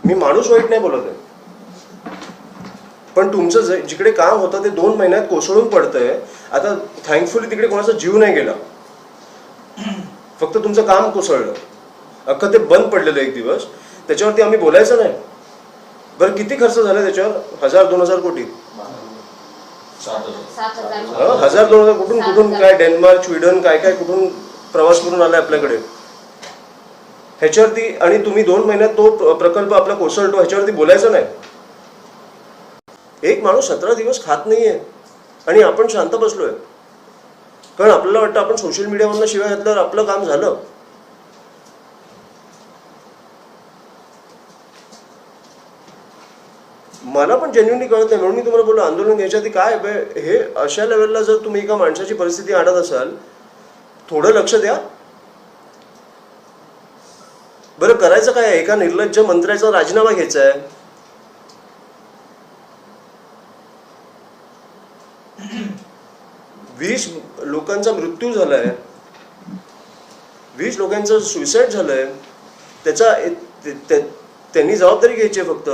मी माणूस वाईट नाही बोलत आहे, पण तुमचं जिकडे काम होतं ते 2 महिन्यात कोसळून पडतंय. आता थँकफुली तिकडे कोणाचा जीव नाही गेला, फक्त तुमचं काम कोसळलं. अख्खं ते बंद पडलेलं एक दिवस, त्याच्यावरती आम्ही बोलायचं नाही. बरं किती खर्च झाला त्याच्यावर? 1000-2000 कोटी. 1000-2000 कुठून कुठून काय डेन्मार्क स्वीडन काय काय कुठून प्रवास करून आलाय आपल्याकडे ह्याच्यावरती. आणि तुम्ही 2 महिन्यात तो प्रकल्प आपला कोसळतो ह्याच्यावरती बोलायचं नाही. एक माणूस 17 दिवस खात नाहीये आणि आपण शांत बसलोय, कारण आपल्याला वाटतं आपण सोशल मीडियावरनं शिवाय घातल्यावर आपलं काम झालं. मला पण जेन्युइनली कळत नाही, म्हणून मी तुम्हाला बोललो आंदोलन घ्यायच्या आधी काय हे अशा लेवलला जर तुम्ही एका माणसाची परिस्थिती आणत असाल, थोडं लक्ष द्या. बरं करायचं काय? एका निर्लज्ज मंत्र्याचा राजीनामा घ्यायचा आहे. वीस लोकांचा मृत्यू झालाय, 20 लोकांचं सुसाईड झालंय. त्याचा त्यांनी जबाबदारी घ्यायची आहे फक्त.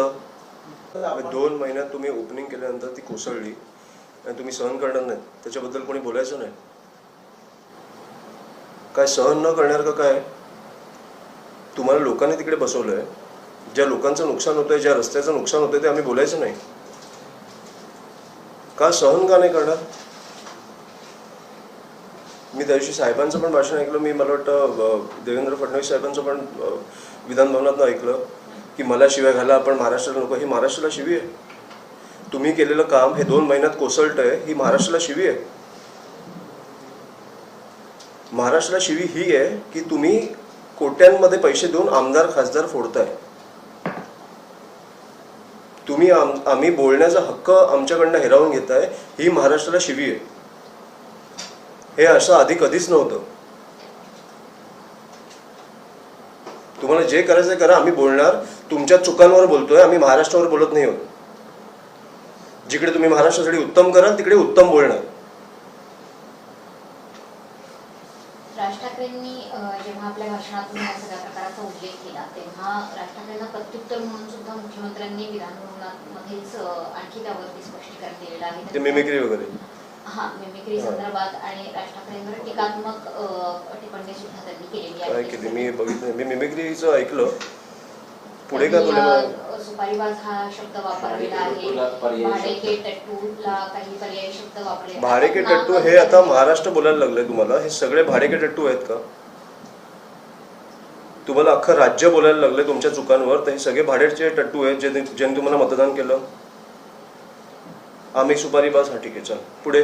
2 महिन्यात तुम्ही ओपनिंग केल्यानंतर ती कोसळली आणि तुम्ही सहन करणार नाही, त्याच्याबद्दल कोणी बोलायचं नाही. काय सहन न करणार का काय? तुम्हाला लोकांनी तिकडे बसवलंय, ज्या लोकांचं नुकसान होतंय, ज्या रस्त्याचं नुकसान होतंय ते आम्ही बोलायचं नाही का? सहन का नाही करणार? मी त्या दिवशी साहेबांचं पण भाषण ऐकलं. मला वाटतं देवेंद्र फडणवीस साहेबांचं पण विधान भवनातनं ऐकलं की मला शिव्या घाला पण महाराष्ट्राला नको. ही महाराष्ट्राला शिवी आहे. तुम्ही केलेलं काम हे 2 महिन्यात कोसळतंय, ही महाराष्ट्राला शिवी आहे. महाराष्ट्राला शिवी ही आहे की तुम्ही कोट्यांमध्ये पैसे देऊन आमदार खासदार फोडताय. तुम्ही आम्ही बोलण्याचा हक्क आमच्याकडनं हिरावून घेताय, ही महाराष्ट्राला शिवी आहे. हे असं आधी कधीच नव्हतं. तुम्हाला जे करायचं करा, आम्ही बोलणार. तुमच्या चुकांवर बोलतोय, आम्ही महाराष्ट्रावर बोलत नाही आहोत. जिकडे तुम्ही महाराष्ट्रासाठी उत्तम कराल तिकडे उत्तम बोलणार. राज ठाकरेंनी जेव्हा आपल्या भाषणातून या सगळ्या प्रकाराचा उल्लेख केला तेव्हा राज ठाकरेंना प्रत्युत्तर म्हणून सुद्धा मुख्यमंत्र्यांनी विधानभवनामध्येच आणखी त्यावरती स्पष्टीकरण दिलेलं आहे. ते मिमिक्री वगैरे मिमिक्री संदर्भात आणि राज ठाकरेंवर टीकात्मक टिप्पणी सुद्धा त्यांनी केलेली आहे. काय केली? मी बघितलं, मी मिमिक्रीचं ऐकलं. पुढे काय बोलले? सुपारीबाज हा शब्द वापरलेला आहे. भाडेके टट्टूला काही पर्यायी शब्द वापरले. भाडेके टट्टू हे आता महाराष्ट्र बोलायला लागलंय तुम्हाला. हे सगळे भाडेके टट्टू आहेत का? तुम्हाला अख्खं राज्य बोलायला लागलंय तुमच्या चुकांवर, तर हे सगळे भाडेचे टट्टू आहेत ज्यांनी तुम्हाला मतदान केलं. आम्ही सुपारीबाज, हा ठीक आहे, चल पुढे.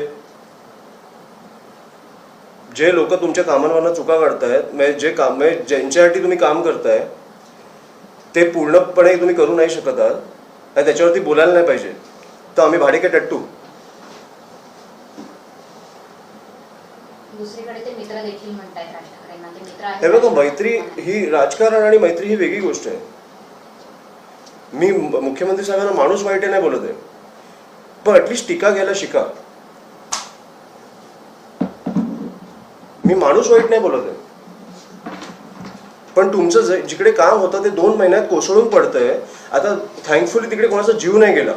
जे लोक तुमच्या कामांवरनं चुका काढतायत, जे काम ज्यांच्यासाठी तुम्ही काम करताय ते पूर्णपणे तुम्ही करू नाही शकत आहात आणि त्याच्यावरती बोलायला नाही पाहिजे, तर आम्ही भाडेके टट्टू. दुसरीकडे ते मित्र देखील म्हणतायत राज ठाकरेंना. ते मित्र आहेत. हे बघा, मैत्री ही, राजकारण आणि मैत्री ही वेगळी गोष्ट आहे. मी मुख्यमंत्री साहेबांना माणूस वाईट नाही बोलत आहे, पण ऍटलिस्ट टीका घ्यायला शिका. मी माणूस वाईट नाही बोलत आहे, पण तुमचं जिकडे काम होतं ते 2 महिन्यात कोसळून पडतंय. आता थँकफुली तिकडे कोणाचा जीव नाही गेला,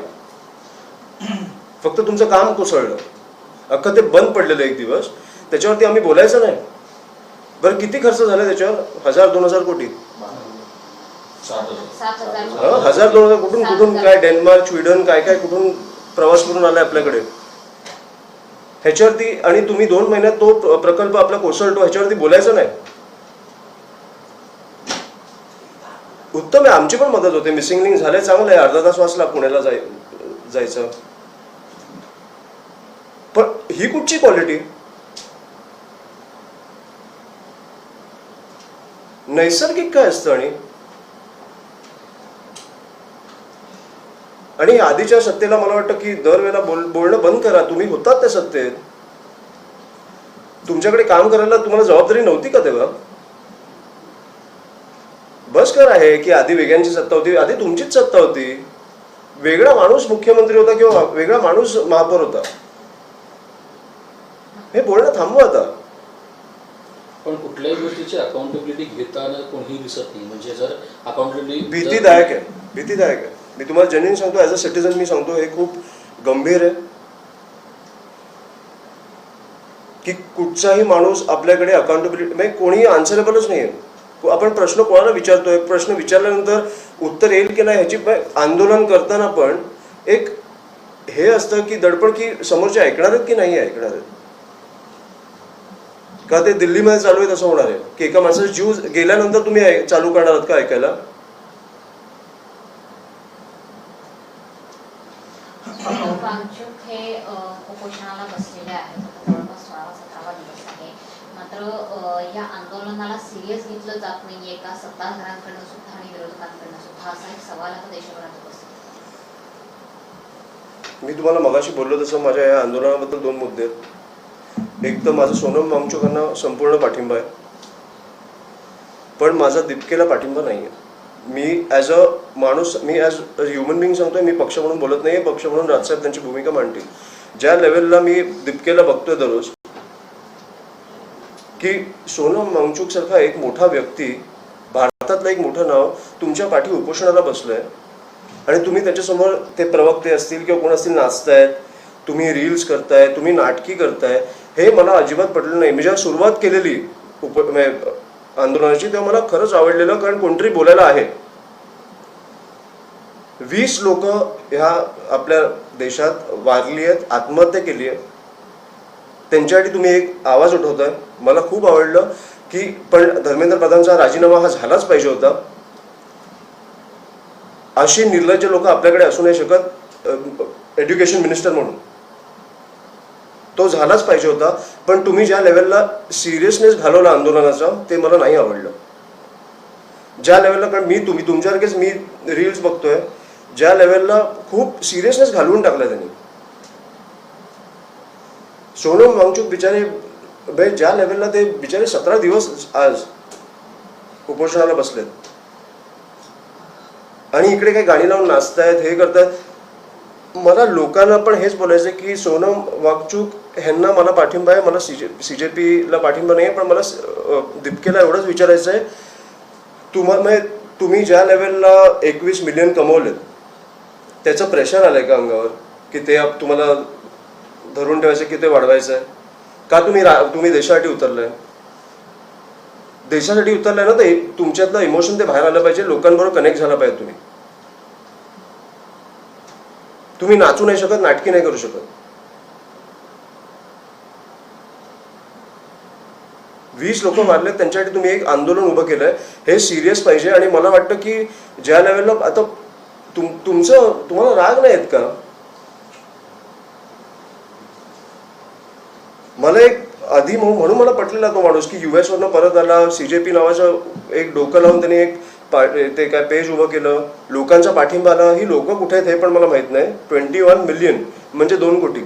फक्त तुमचं काम कोसळलं. अख्खं ते बंद पडलेलं एक दिवस, त्याच्यावरती आम्ही बोलायचं नाही. बरं किती खर्च झाला त्याच्यावर? 1000-2000 कोटी. 1000-2000 कुठून कुठून काय डेन्मार्क स्वीडन काय काय कुठून प्रवास करून आलाय आपल्याकडे ह्याच्यावरती. आणि तुम्ही 2 महिन्यात तो प्रकल्प आपला कोसळतो ह्याच्यावरती बोलायचं नाही. उत्तम आहे, आमची पण मदत होते. मिसिंग लिंक झालंय, चांगलं आहे. अर्धा तास वाचला पुण्याला जायचं. पण ही कुठची क्वालिटी? नैसर्गिक काय असतं? आणि आधीच्या सत्तेला मला वाटतं की दरवेळेला बोलणं बंद करा. तुम्ही होतात त्या सत्तेत, तुमच्याकडे काम करायला तुम्हाला जबाबदारी नव्हती का तेव्हा? बस कर आहे की आधी वेगळ्यांची सत्ता होती, आधी तुमचीच सत्ता होती. वेगळा माणूस मुख्यमंत्री होता किंवा वेगळा माणूस महापौर होता. हे बोलणं थांबवा आता. पण कुठल्याही गोष्टीची अकाउंटेबिलिटी घेताना कोणीही दिसत नाही. म्हणजे जर अकाउंटेबिलिटी भीतीदायक आहे. भीतीदायक आहे. मी तुम्हाला जेन्युइन सांगतो, ॲज अ सिटीजन मी सांगतो, हे खूप गंभीर आहे की कुठचाही माणूस आपल्याकडे अकाउंटेबिलिटी म्हणजे कोणी आन्सरेबलच नाही आहे. आपण प्रश्न कोणाला विचारतोय, प्रश्न विचारल्यानंतर उत्तर येईल की नाही ह्याची आंदोलन करताना पण एक हे असतं की दडपण की समोरचे ऐकणार आहेत की नाही ऐकणार आहेत. का ते दिल्लीमध्ये चालू आहे तसं होणार आहे की एका माणसाचा जीव गेल्यानंतर तुम्ही चालू करणार आहात का ऐकायला? वांगचूक हे उपोषणाला बसलेले आहेत. जवळपास 16-17 दिवस आहे. मात्र या आंदोलनाला सिरियस घेतलं जात नाहीये का सत्ताधाऱ्यांकडनं सुद्धा आणि विरोधकांकडनं सुद्धा, असा एक सवाल आता देशभरात बसतो. मी तुम्हाला मगाशी बोललो तसं माझ्या या आंदोलनाबद्दल 2 मुद्दे आहेत. एक तर माझं सोनम वांगचुकांना संपूर्ण पाठिंबा आहे, पण माझा दीपकेला पाठिंबा नाही आहे. मी ॲज अ माणूस, मी ॲज अ ह्युमन बिंग सांगतोय, मी पक्ष म्हणून बोलत नाही. पक्ष म्हणून राजसाहेब त्यांची भूमिका मांडतील. ज्या लेवलला मी दीपकेला बघतोय दररोज की सोनम वांगचूक सारखा एक मोठा व्यक्ती, भारतातलं एक मोठं नाव तुमच्या पाठी उपोषणाला बसलंय आणि तुम्ही त्याच्यासमोर ते प्रवक्ते असतील किंवा कोण असतील नाचतायत, तुम्ही रील्स करताय, तुम्ही नाटकी करताय, हे मला अजिबात पटलं नाही. मी जेव्हा सुरुवात केलेली आंदोलनाची तेव्हा मला खरंच आवडलेलं, कारण कोणतरी बोलायला आहे. 20 लोक ह्या आपल्या देशात वारली आहेत, आत्महत्या केली आहे, त्यांच्यासाठी तुम्ही एक आवाज उठवताय. मला खूप आवडलं की पण धर्मेंद्र प्रधानचा राजीनामा हा झालाच पाहिजे होता. अशी निर्लज्ज लोक आपल्याकडे असू नाही शकत एज्युकेशन मिनिस्टर म्हणून. तो झालाच पाहिजे होता. पण तुम्ही ज्या लेवलला सिरियसनेस घालवला आंदोलनाचा ते मला नाही आवडलं. ज्या लेवलला, कारण मी तुमच्यासारखेच मी रील्स बघतोय, ज्या लेवलला खूप सिरियसनेस घालवून टाकला त्यांनी. सोनम वांगचूक बिचारे ज्या लेवलला ते बिचारे 17 दिवस आज उपोषणाला बसलेत आणि इकडे काही गाणी लावून नाचतायत, हे करतायत. मला लोकांना पण हेच बोलायचं की सोनम वांगचूक ह्यांना मला पाठिंबा आहे, मला CJPला पाठिंबा नाही आहे, पण मला दीपकेला एवढंच विचारायचं आहे, तुम्ही ज्या लेवलला 21 मिलियन कमवलेत त्याचं प्रेशर आलंय का अंगावर की ते तुम्हाला धरून ठेवायचं की ते वाढवायचं आहे का? तुम्ही देशासाठी उतरलाय, देशासाठी उतरलाय ना, तर तुमच्यातलं इमोशन ते बाहेर आलं पाहिजे, लोकांबरोबर कनेक्ट झाला पाहिजे. तुम्ही नाचू नाही शकत, नाटकी नाही करू शकत. 20 लोक मारलेत, त्यांच्यासाठी तुम्ही एक आंदोलन उभं केलंय, हे सिरियस पाहिजे. आणि मला वाटतं की ज्या लेवलला आता तुम्हाला राग नाही आहेत का? मला एक आधी म्हणून मला पटलेला तो माणूस की US वरनं परत आला, CJP नावाचं एक डोकं लावून त्यांनी एक ते काय पेज उभं केलं, लोकांचा पाठिंबा आला. ही लोक कुठे आहेत हे पण मला माहित नाही. 21 मिलियन म्हणजे 2 कोटी.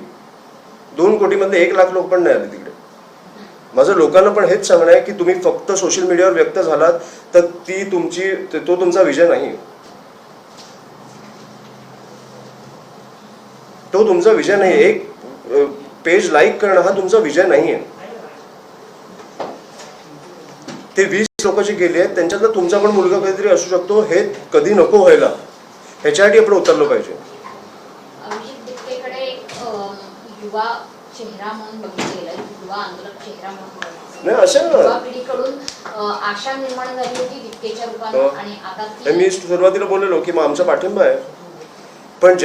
2 कोटीमधले 1 लाख लोक पण नाही आले तिकडे. माझं लोकांना पण हेच सांगणं आहे की तुम्ही फक्त सोशल मीडियावर व्यक्त झालात तर तो तुमचा विजय नाही. तो तुमचा विजय नाही. एक पेज लाईक करणं हा तुमचा विजय नाही आहे. ते 20 लोक जे गेले आहेत त्यांच्यातला तुमचा पण मुलगा कधीतरी असू शकतो, हे कधी नको व्हायला. ह्याच्यासाठी आपण उतरलो पाहिजे. अभिजित दीपकेकडे एक युवा चेहरा म्हणून बघितलं गेलं, युवा आंदोलक चेहरा म्हणून नाही असं युवा पिढीकडून आशा निर्माण झाली होती दीपकेच्या रूपानं, आणि आता मी सुरुवातीला बोललेलो की मग आमचा पाठिंबा आहे, पण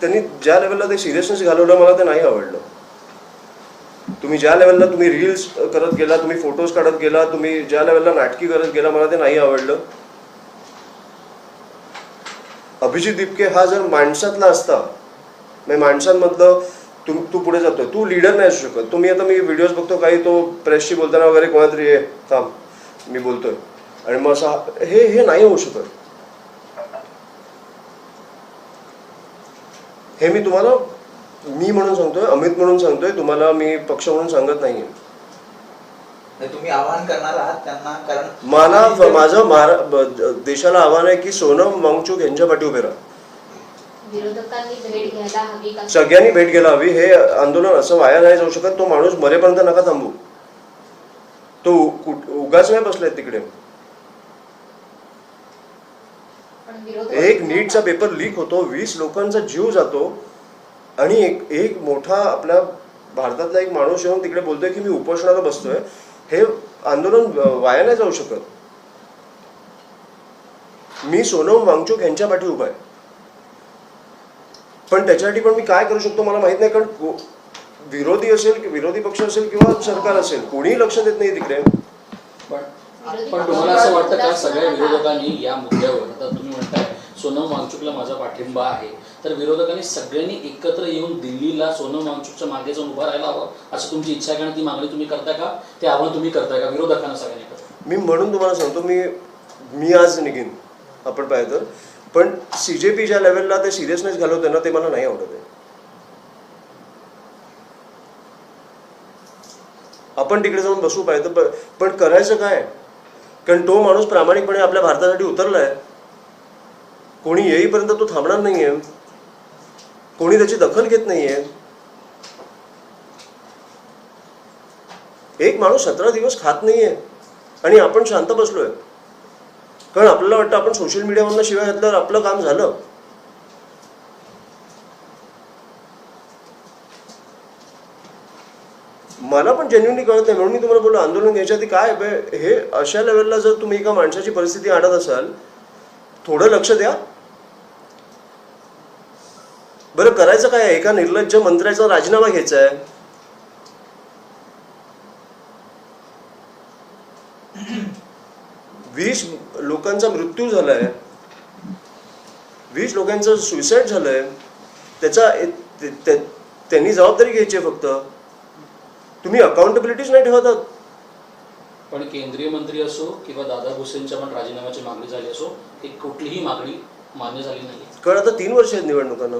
त्यांनी ज्या लेवलला ते सिरियसनेस घालवलं मला ते नाही आवडलं. तुम्ही ज्या लेवलला तुम्ही रील्स करत गेला, तुम्ही फोटोज काढत गेला, तुम्ही ज्या लेवलला नाटकी करत गेला, मला ते नाही आवडलं. अभिजित दीपके हा जर माणसातला असता, माणसांमधलं तू पुढे जातोय, तू लीडर नाही असू शकत. तुम्ही आता मी व्हिडिओज बघतो काही, तो प्रेसशी बोलताना वगैरे कोणातरी ये थांब मी बोलतोय, आणि मग असं हे नाही होऊ शकत. हे मी तुम्हाला म्हणून सांगतोय, अमित म्हणून सांगतोय, तुम्हाला मी पक्ष म्हणून सांगत नाहीये. तुम्ही आवाहन करणार आहात त्यांना? कारण माझं देशाला आव्हान आहे की सोनम वांगचूक यांच्या पाठी उभे राहा. विरोधकांनी भेट घ्यायला हवी का? सगळ्यांनी भेट घ्यायला हवी. हे आंदोलन असं वाया नाही जाऊ शकत. तो माणूस मरेपर्यंत नका थांबू. तो उगाच नाही बसलाय तिकडे. पण पण विरोध एक नीटचा पेपर लीक होतो, 20 लोकांचा जीव जातो आणि एक मोठा आपल्या भारतातला एक माणूस येऊन तिकडे बोलतोय की मी उपोषणाला बसतोय. हे आंदोलन वाया नाही जाऊ शकत. मी सोनम वांगचुक यांच्या पाठी उभा आहे, पण त्याच्यासाठी पण मी काय करू शकतो मला माहित नाही, कारण विरोधी असेल, विरोधी पक्ष असेल किंवा सरकार असेल, कोणीही लक्ष देत नाही तिकडे. पण तुम्हाला असं वाटतं का सगळ्या विरोधकांनी या मुद्द्यावर, आता तुम्ही म्हणताय सोनम वांगचुकला माझा पाठिंबा आहे, तर विरोधकांनी सगळ्यांनी एकत्र येऊन दिल्लीला सोनम वांगचुकच्या मागे जाऊन उभा राहायला हवं असं तुमची इच्छा आहे का? ती मागणी तुम्ही करताय का? ते आव्हान तुम्ही करताय का विरोधकांना सगळ्यांनी करताय? मी म्हणून तुम्हाला सांगतो, मी आज निघेन आपण पाहिजे तर, पण CJP ज्या लेवलला ते सिरियसनेस घालवते ना, ते मला नाही आवडत आहे. आपण तिकडे जाऊन बसू पाहिजे, पण करायचं काय? कारण तो माणूस प्रामाणिकपणे आपल्या भारतासाठी उतरलाय. कोणी येईपर्यंत तो थांबणार नाहीये, कोणी त्याची दखल घेत नाहीये. एक माणूस 17 दिवस खात नाहीये आणि आपण शांत बसलोय, कारण आपल्याला वाटतं आपण सोशल मीडियावरनं शिवाय घातल्यावर आपलं काम झालं. मला पण जेन्युइनली कळत नाही, म्हणून मी तुम्हाला बोललो आंदोलन घ्यायच्या आधी काय हे अशा लेवलला जर तुम्ही एका माणसाची परिस्थिती आणत असाल, थोडं लक्ष द्या. बरं करायचं काय? एका निर्लज्ज मंत्र्याचा राजीनामा घ्यायचा आहे. वीस लोकांचा मृत्यू झालाय, 20 लोकांचं सुसाईड झालंय, त्याचा त्यांनी जबाबदारी घ्यायची आहे. फक्त तुम्ही अकाउंटेबिलिटीच नाही ठेवतात. पण केंद्रीय मंत्री असो किंवा दादा भुसेंच्या पण राजीनाम्याची मागणी झाली असो, ती कुठलीही मागणी मान्य झाली नाही. कारण आता 3 वर्ष आहेत निवडणुकांना.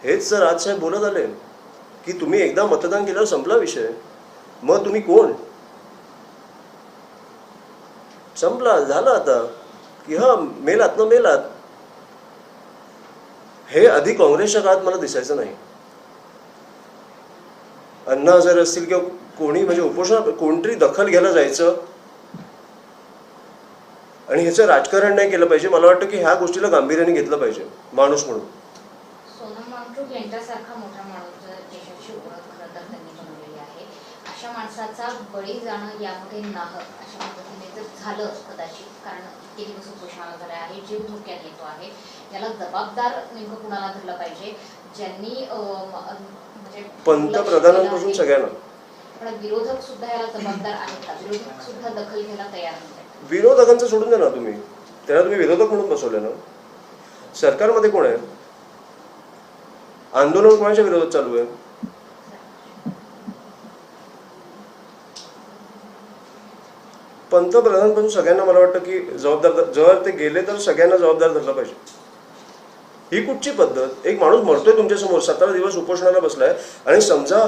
हेच सर आज साहेब बोलत आले की तुम्ही एकदा मतदान केल्यावर संपला विषय. मग तुम्ही कोण? संपला, झालं आता की हा मेलात ना मेलात. हे आधी काँग्रेसच्या काळात मला दिसायचं नाही. अण्णा हजारे असतील किंवा कोणी म्हणजे उपोषण कोणतरी दखल घ्यायला जायचं आणि ह्याचं राजकारण नाही केलं पाहिजे. मला वाटतं की ह्या गोष्टीला गांभीर्याने घेतलं पाहिजे माणूस म्हणून. सोनम वांगचुक यांच्यासारखा मोठा माणूस जर देशाची ओळख खरं तर त्यांनी बनवलेली आहे, अशा माणसाचा बळी जाणं यामध्ये नाहक अशा पद्धतीने जर झालं कदाचित, कारण इतके दिवस उपोषणाला झाले आहे, जीव धोक्यात येतो आहे, याला जबाबदार नेमकं कुणाला धरलं पाहिजे? ज्यांनी म्हणजे पंतप्रधानांपासून सगळ्यांना. पण विरोधक सुद्धा याला जबाबदार आहेत का? विरोधक सुद्धा दखल घ्यायला तयार नसतात. विरोधकांचं सोडून द्या ना तुम्ही, त्यांना तुम्ही विरोधक म्हणून बसवले ना. सरकारमध्ये कोण आहे? आंदोलन कोणाच्या विरोधात चालू आहे? पंतप्रधानपासून सगळ्यांना मला वाटतं की जबाबदार, जर ते गेले तर सगळ्यांना जबाबदार धरलं पाहिजे. ही कुठची पद्धत? एक माणूस मरतोय तुमच्या समोर, 17 दिवस उपोषणाला बसलाय, आणि समजा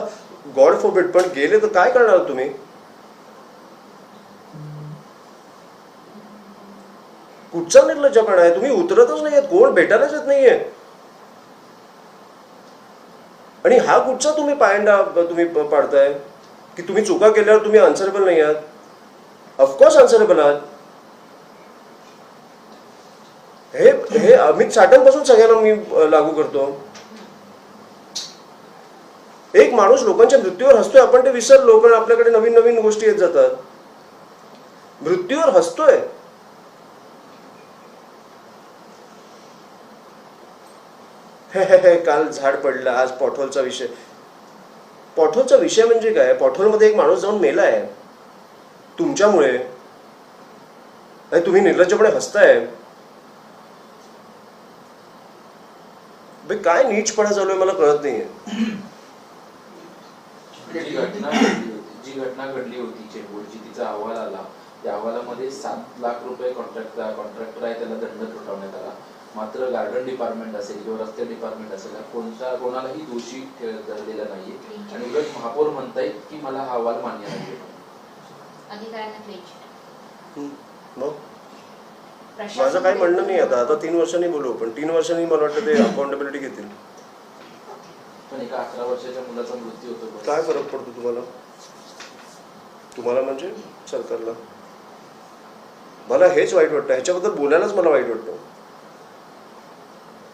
गॉड फॉरबिड पण गेले तर काय करणार तुम्ही? कुठचा निर्लज्जपणा आहे? तुम्ही उतरतच नाहीयेत, कोण भेटायलाच येत नाहीये. आणि हा कुठचा तुम्ही पायंडा तुम्ही पाडताय की तुम्ही चुका केल्यावर तुम्ही आन्सरेबल नाही आहात? ऑफकोर्स आन्सरेबल आहात. हे अमित साठ्यांपासून सगळ्यांना मी लागू करतो. एक माणूस लोकांच्या मृत्यूवर हसतोय, आपण ते विसरलो, पण आपल्याकडे नवीन नवीन गोष्टी येत जातात. मृत्यूवर हसतोय. काल झाड पडलं, आज पॉठोलचा विषय. पॉठोलचा विषय म्हणजे काय? पॉठोलमध्ये एक माणूस जाऊन मेलाय तुमच्यामुळे, आणि तुम्ही निर्लज्जपणे हसताय. काय नीचपणा चालू आहे मला कळत नाहीये. जी घटना घडली होती चेंबूरची, तिचा अहवाल आला. त्या अहवालामध्ये 7 लाख रुपये कॉन्ट्रॅक्टर आहे त्याला दंड ठोठावण्यात आला. मात्र गार्डन डिपार्टमेंट असेल किंवा रस्ते डिपार्टमेंट असेल, कोणालाही दोषी धरलेला नाहीये. आणि उलट महापौर म्हणतायत की मला हा अहवाल मान्य नाही. अधिकाऱ्यांना क्लीन मग माझं काही म्हणणं नाही. आता 3 वर्षांनी बोलू, पण 3 वर्षांनी मला वाटतं ते अकाउंटेबिलिटी घेतील. पण एका 11 वर्षाच्या मुलाचा मृत्यू होतो. काय फरक पडतो तुम्हाला? तुम्हाला म्हणजे सरकारला? मला हेच वाईट वाटतं, ह्याच्याबद्दल बोलायलाच मला वाईट वाटतं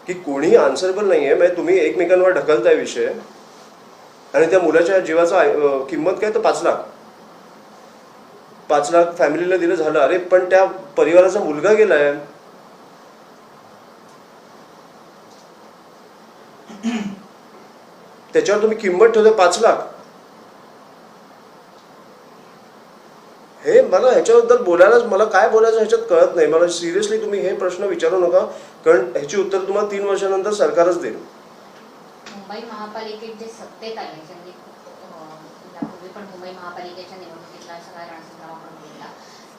की कोणीही आन्सरेबल नाही आहे. म्हणजे तुम्ही एकमेकांवर ढकलताय विषय आणि त्या मुलाच्या जीवाचा किंमत काय तर 5 लाख फॅमिलीला दिलं झालं. अरे पण त्या परिवाराचा मुलगा गेलाय. त्याच्यावर तुम्ही किंमत ठेवता 5 लाख. हे मला ह्याच्याबद्दल बोलायलाच मला काय बोलायचं ह्याच्यात कळत नाही. मला सिरियसली तुम्ही हे प्रश्न विचारू नका, कारण ह्याची उत्तर तुम्हाला 3 वर्षानंतर सरकारच देईल. मुंबई महापालिकेत जे सत्तेत आले, ज्यांनी यापूर्वी पण मुंबई महापालिकेच्या निवडणुकीतला सगळा रणसंग्राम आपण बोलला,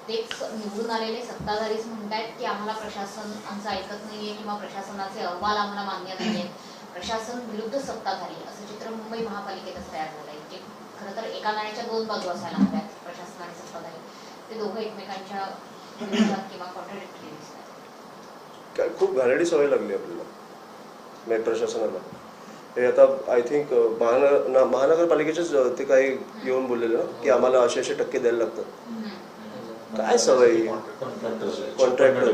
तेच निवडून आलेले सत्ताधारीच म्हणतायत की आम्हाला प्रशासन आमचं ऐकत नाहीये किंवा प्रशासनाचे अहवाल आम्हाला मान्य नाहीयेत. प्रशासन विरुद्ध सत्ताधारी असं चित्र मुंबई महापालिकेतच तयार झालंय. जे खरं तर एका नाण्याच्या 2 बाजू असायला हव्यात, प्रशासन आणि सत्ताधारी. ते दोघं एकमेकांच्या विरोधात किंवा कॉन्ट्राडिक्टरी दिसतात. काय खूप घाणेरडी सवय लागली आपल्याला प्रशासनाला. हे आता आय थिंक महानगरपालिकेचेच ते काही येऊन बोललेले ना की आम्हाला असे टक्के द्यायला लागतात. काय सवय कॉन्ट्रॅक्टर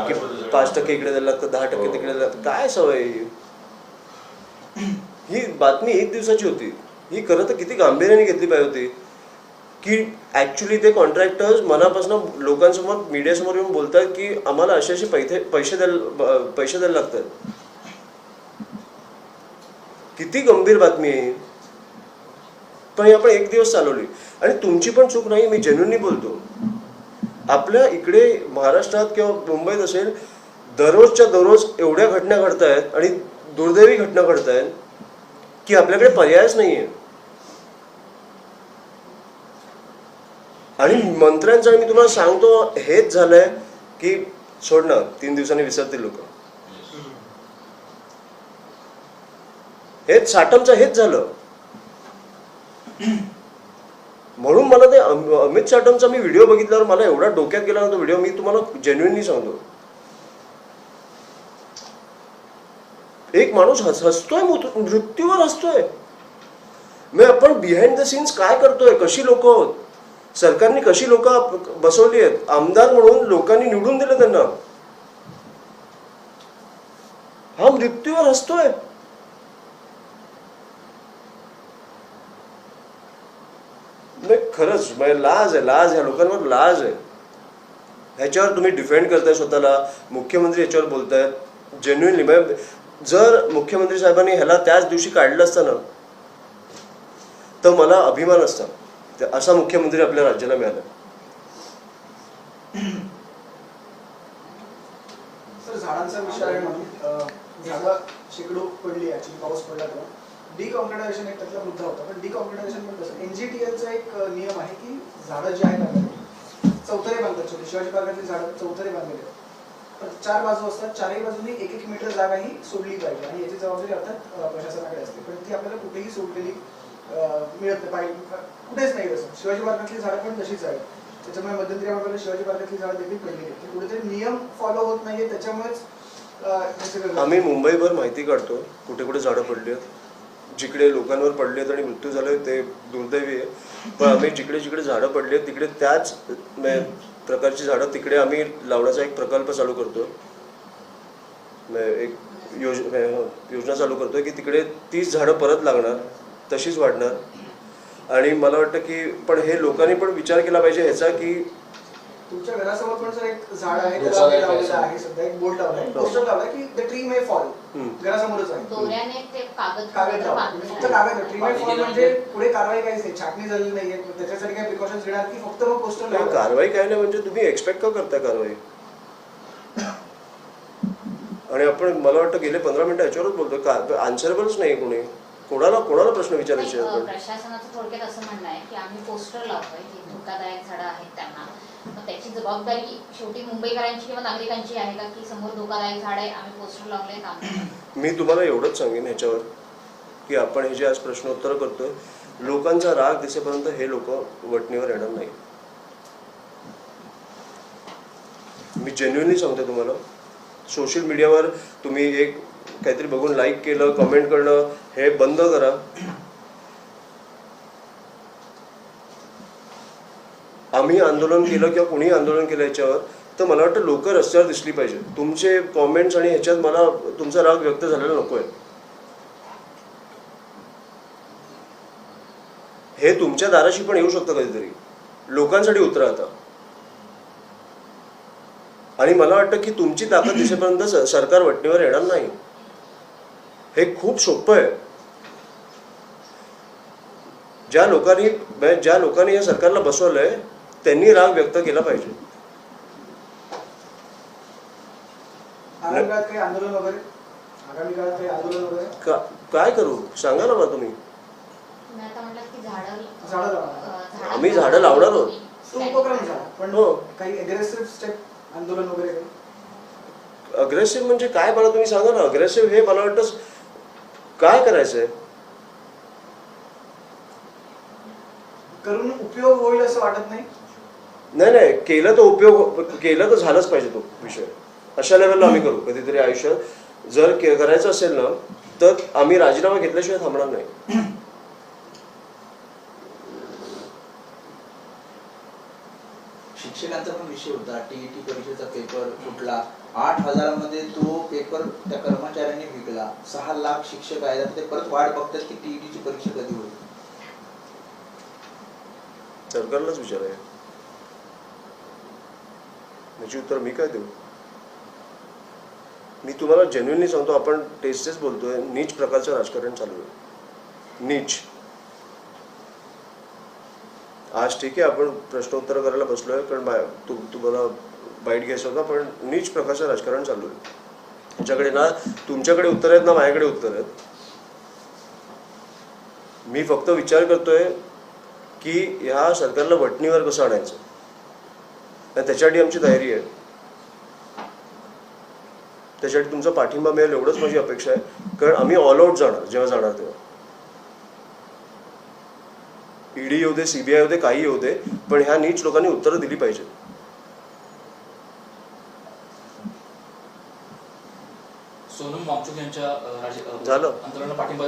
की 5% इकडे द्यायला लागतं, 10% तिकडे द्यायला लागतं. काय सवय ही बातमी 1 दिवसाची होती. ही खरं तर किती गांभीर्याने घेतली पाहिजे होती की ऍक्च्युली ते कॉन्ट्रॅक्टर्स मनापासून लोकांसमोर मीडियासमोर येऊन बोलतात की आम्हाला असे पैसे द्यायला लागतात. किती गंभीर बातमी आहे. पण ही आपण 1 दिवस चालवली आणि तुमची पण चूक नाही, मी जेन्युइनली बोलतो. आपल्या इकडे महाराष्ट्रात किंवा मुंबईत असेल दररोजच्या दररोज एवढ्या घटना घडत आहेत आणि दुर्दैवी घटना घडत आहेत की आपल्याकडे पर्यायच नाहीये. आणि मंत्र्यांचं मी तुम्हाला सांगतो हेच झालंय की सोड ना, 3 दिवसांनी विसरतील लोक. हेच साटमचं हेच झालं. म्हणून मला ते अमित साटमचा मी व्हिडिओ बघितल्यावर मला एवढा डोक्यात गेला ना तो व्हिडिओ. मी तुम्हाला जेन्युइनली सांगतो, एक माणूस हसतोय, मृत्यूवर हसतोय. मग आपण बिहाइंड द सीन्स काय करतोय, कशी लोक आहोत, सरकारने कशी लोक बसवली आहेत, आमदार म्हणून लोकांनी निवडून दिलं त्यांना. हा मृत्यूवर हसतोय. नाही खरंच लाज आहे, लाज. ह्या लोकांवर लाज आहे. ह्याच्यावर तुम्ही डिफेंड करताय स्वतःला, मुख्यमंत्री याच्यावर बोलतायत जेन्युइनली. जर मुख्यमंत्री साहेबांनी ह्याला त्याच दिवशी काढलं असतं ना तर मला अभिमान असता. असा मुख्यमंत्री आपल्या राज्याला मिळाला. सर झाडांचा विषय आहे म्हणून झाडं शेकडो पडली, ऍक्च्युली पाऊस पडला तेव्हा डिकॉन्क्रिटायझेशन एक त्यातला मुद्दा होता. पण डिकॉन्क्रिटायझेशन पण कसं, NGTLचा एक नियम आहे की झाडं जी आहेत आपल्याकडे चौथरे बांधतात. छोटी शिवाजी पार्कातली झाडं चौथरे बांधलेले आहेत. पण 4 बाजू असतात, 4ही बाजूंनी 1-1 मीटर जागा ही सोडली पाहिजे आणि याची जबाबदारी अर्थात प्रशासनाकडे असते. पण ती आपल्याला कुठेही सोडलेली मिळत नाही, कुठेच नाही. तसं शिवाजी पार्कातली झाडं पण तशीच आहेत. त्याच्यामुळे मध्यंतरी आपल्याला शिवाजी पार्कातली झाडं देखील पडली आहेत. कुठेतरी नियम फॉलो होत नाहीये, त्याच्यामुळेच आम्ही मुंबईभर माहिती काढतो कुठे कुठे झाडं पडली आहेत, जिकडे लोकांवर पडले आहेत आणि मृत्यू झाले ते दुर्दैवी आहे. पण आम्ही जिकडे जिकडे झाडं पडली आहेत तिकडे त्याच प्रकारची झाडं तिकडे आम्ही लावण्याचा एक प्रकल्प चालू करतो. एक योजना चालू करतोय की तिकडे 30 झाडं परत लागणार, तशीच वाढणार. आणि मला वाटतं की पण हे लोकांनी पण विचार केला पाहिजे ह्याचा की तुमच्या घरासमोर पण सर एक झाड आहे, त्याला लावलेलं आहे, सध्या एक बोर्ड लावलाय, पोस्टर लावलाय की द ट्री मे फॉल. घरासमोरच आहे, दोऱ्याने ते कागद लावलं, फक्त कागद. ट्री मे फॉल म्हणजे पुढे कारवाई काहीच नाही, छाटणी झालेली नाहीये, त्याच्यासाठी काही प्रिकॉशन्स घेणार की फक्त मग पोस्टर लावलं. कारवाई काय नाही म्हणजे तुम्ही एक्सपेक्ट का करताय कारवाई. आणि आपण मला वाटतं गेले 15 मिनिटं याच्यावरच बोलतो, आन्सरेबलच नाही कोणी. कोणाला प्रश्न विचारायचे. प्रशासनाचं थोडक्यात असं म्हणणं आहे की आम्ही पोस्टर लावतोय की धोकादायक झाडं आहेत त्यांना, मग त्याची जबाबदारी शेवटी मुंबईकरांची किंवा नागरिकांची आहे का की समोर धोकादायक झाड आहे, आम्ही पोस्टर लावले काम. मी तुम्हाला एवढंच सांगेन ह्याच्यावर की आपण हे जे आज प्रश्नोत्तर करतोय, लोकांचा राग दिसेपर्यंत हे लोक वटणीवर येणार नाही. मी जेन्युइनली सांगतो तुम्हाला. सोशल मीडियावर तुम्ही एक काहीतरी बघून लाईक केलं, कमेंट करणं हे बंद करा. आम्ही आंदोलन केलं किंवा कोणी आंदोलन केलं याच्यावर, तर मला वाटतं लोक रस्त्यावर दिसली पाहिजे. तुमचे कॉमेंट्स आणि ह्याच्यात मला तुमचा राग व्यक्त झालेला नको आहे. हे तुमच्या दाराशी पण येऊ शकतं कधीतरी. लोकांसाठी उतरा आता. आणि मला वाटतं की तुमची ताकद दिसेपर्यंत सरकार वटणीवर येणार नाही. हे खूप सोपं आहे. ज्या लोकांनी या सरकारला बसवलंय त्यांनी राग व्यक्त केला पाहिजे. आगामी काळात काही आंदोलन वगैरे काय करू सांगा ना मला तुम्ही. तुम्ही आता म्हटलं की झाडं लावणार. आम्ही झाडं लावणार आहोत. तो उपक्रम झाला, पण हो. काही अग्रेसिव्ह स्टेप आंदोलन वगैरे काही? अग्रेसिव्ह म्हणजे काय मला तुम्ही सांगा ना. अग्रेसिव्ह हे मला वाटतं काय करायचंय. करून उपयोग होईल असं वाटत नाही. नाही केलं तर झालंच पाहिजे तो विषय. अशा लेवलला आम्ही करू कधीतरी आयुष्यात. जर करायचं असेल ना तर आम्ही राजीनामा घेतल्याशिवाय थांबणार नाही. शिक्षकांचा पण विषय होता. टीईटी परीक्षेचा पेपर फुटला. 8,000 मध्ये तो पेपर त्या कर्मचाऱ्यांनी विकला. 6 लाख शिक्षक आहेत, ते परत वाट बघतात की टीईटीची परीक्षा कधी होईल. सरकारलाच विचार आहे. याची उत्तर मी काय देऊ. मी तुम्हाला जेन्युइनली सांगतो, आपण टेस्टेच बोलतोय. नीच प्रकारचं राजकारण चालू आहे. नीच. आज ठीक आहे आपण प्रश्नोत्तर करायला बसलोय कारण तुम्हाला बाईट घ्यायचं होता, पण नीच प्रकारचं राजकारण चालू आहे. त्याच्याकडे ना तुमच्याकडे उत्तर आहेत ना माझ्याकडे उत्तर आहेत. मी फक्त विचार करतोय की ह्या सरकारला वटणीवर कसं आणायचं. त्याच्यासाठी आमची तयारी आहे. त्याच्यासाठी तुमचा पाठिंबा मिळेल एवढंच माझी अपेक्षा आहे. कारण आम्ही ऑल आउट जाणार जेव्हा जाणार तेव्हा. ईडी येऊ दे, सीबीआय येऊ दे, काही येऊ दे, पण ह्या नीच लोकांनी उत्तरं दिली पाहिजेत. सोनम वांगचुक यांच्या झालं. आंदोलनाला पाठिंबा